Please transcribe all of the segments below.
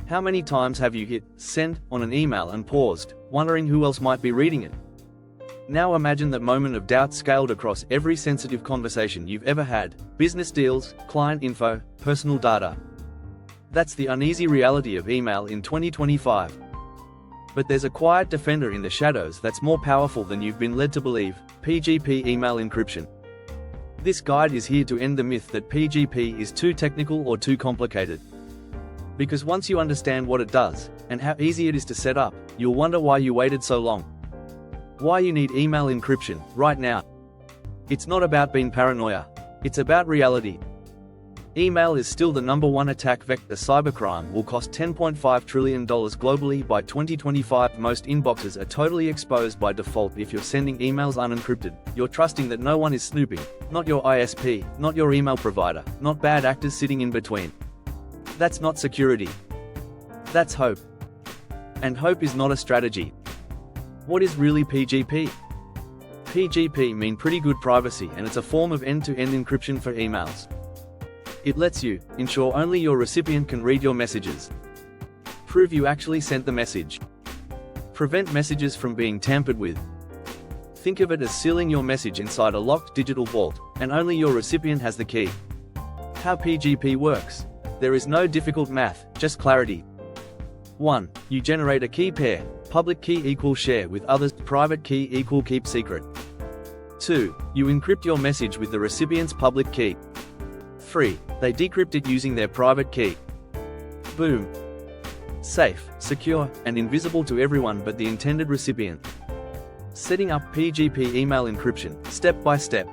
How many times have you hit send on an email and paused, wondering who else might be reading it? Now imagine that moment of doubt scaled across every sensitive conversation you've ever had: business deals, client info, personal data. That's the uneasy reality of email in 2025. But there's a quiet defender in the shadows that's more powerful than you've been led to believe: PGP email encryption. This guide is here to end the myth that PGP is too technical or too complicated. Because once you understand what it does, and how easy it is to set up, you'll wonder why you waited so long. Why you need email encryption right now. It's not about being paranoia. It's about reality. Email is still the #1 attack vector. Cybercrime will cost $10.5 trillion globally by 2025. Most inboxes are totally exposed by default. If you're sending emails unencrypted, you're trusting that no one is snooping. Not your ISP, not your email provider, not bad actors sitting in between. That's not security. That's hope. And hope is not a strategy. What is really PGP? PGP means pretty good privacy, and it's a form of end-to-end encryption for emails. It lets you ensure only your recipient can read your messages. Prove you actually sent the message. Prevent messages from being tampered with. Think of it as sealing your message inside a locked digital vault, and only your recipient has the key. How PGP works. There is no difficult math, just clarity. 1. You generate a key pair. Public key equals share with others, private key equal keep secret. 2. You encrypt your message with the recipient's public key. 3. They decrypt it using their private key. Boom. Safe, secure, and invisible to everyone but the intended recipient. Setting up PGP email encryption, step by step.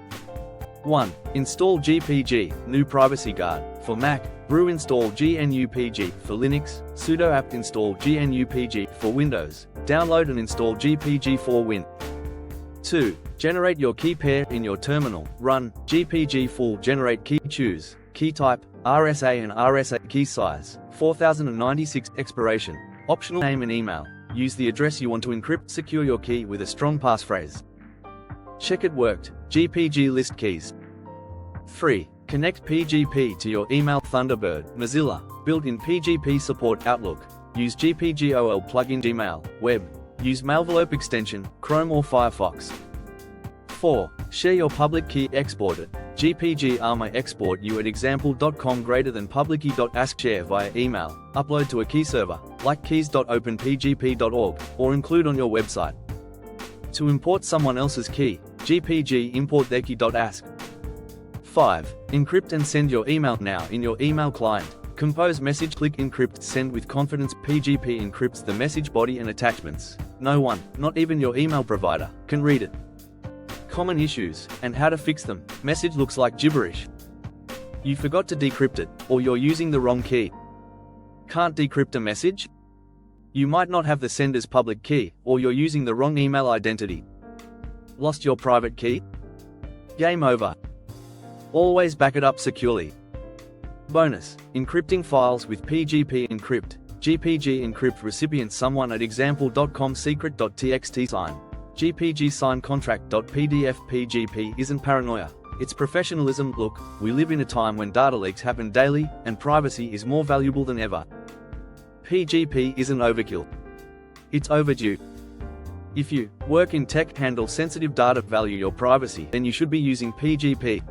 1. Install GPG, New Privacy Guard, for Mac. Brew install GNU-PG for Linux. Sudo apt install GNU-PG for Windows. Download and install GPG for Win. 2. Generate your key pair in your terminal. Run GPG full generate key. Choose key type, RSA and RSA key size, 4096 expiration. Optional name and email. Use the address you want to encrypt. Secure your key with a strong passphrase. Check it worked. GPG list keys. 3. Connect PGP to your email. Thunderbird, Mozilla, built-in PGP support. Outlook. Use GPGOL plugin. Gmail, web. Use Mailvelope extension, Chrome or Firefox. 4. Share your public key. Export it. GPG ARMA export you at example.com greater than public key.ask. Share via email. Upload to a key server, like keys.openpgp.org, or include on your website. To import someone else's key, GPG import their key.ask. 5. Encrypt and send your email now in your email client. Compose message. Click encrypt. Send with confidence. PGP encrypts the message body and attachments. No one, not even your email provider, can read it. Common issues, and how to fix them. Message looks like gibberish. You forgot to decrypt it, or you're using the wrong key. Can't decrypt a message? You might not have the sender's public key, or you're using the wrong email identity. Lost your private key? Game over. Always back it up securely. Bonus: encrypting files with PGP Encrypt. GPG encrypt recipient someone at example.com secret.txt sign. GPG sign contract.pdf. PGP isn't paranoia, it's professionalism. Look, we live in a time when data leaks happen daily, and privacy is more valuable than ever. PGP isn't overkill. It's overdue. If you work in tech, handle sensitive data, value your privacy, then you should be using PGP.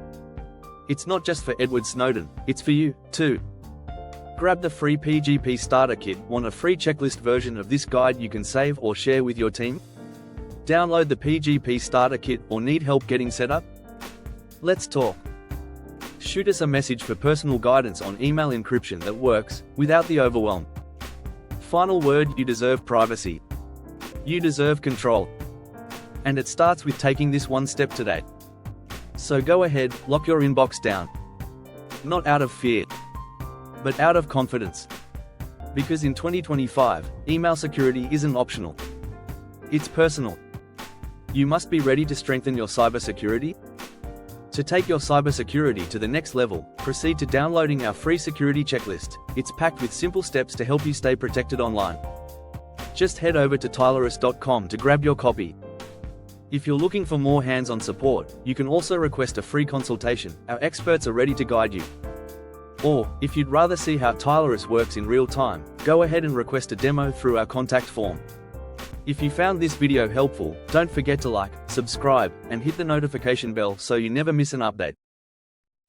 It's not just for Edward Snowden, it's for you, too. Grab the free PGP Starter Kit. Want a free checklist version of this guide you can save or share with your team? Download the PGP Starter Kit or need help getting set up? Let's talk. Shoot us a message for personal guidance on email encryption that works, without the overwhelm. Final word: you deserve privacy. You deserve control. And it starts with taking this one step today. So go ahead, lock your inbox down. Not out of fear, but out of confidence. Because in 2025, email security isn't optional. It's personal. You must be ready to strengthen your cybersecurity. To take your cybersecurity to the next level, proceed to downloading our free security checklist. It's packed with simple steps to help you stay protected online. Just head over to Tileris.com to grab your copy. If you're looking for more hands-on support, you can also request a free consultation. Our experts are ready to guide you. Or, if you'd rather see how Tileris works in real time, go ahead and request a demo through our contact form. If you found this video helpful, don't forget to like, subscribe, and hit the notification bell so you never miss an update.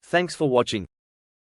Thanks for watching.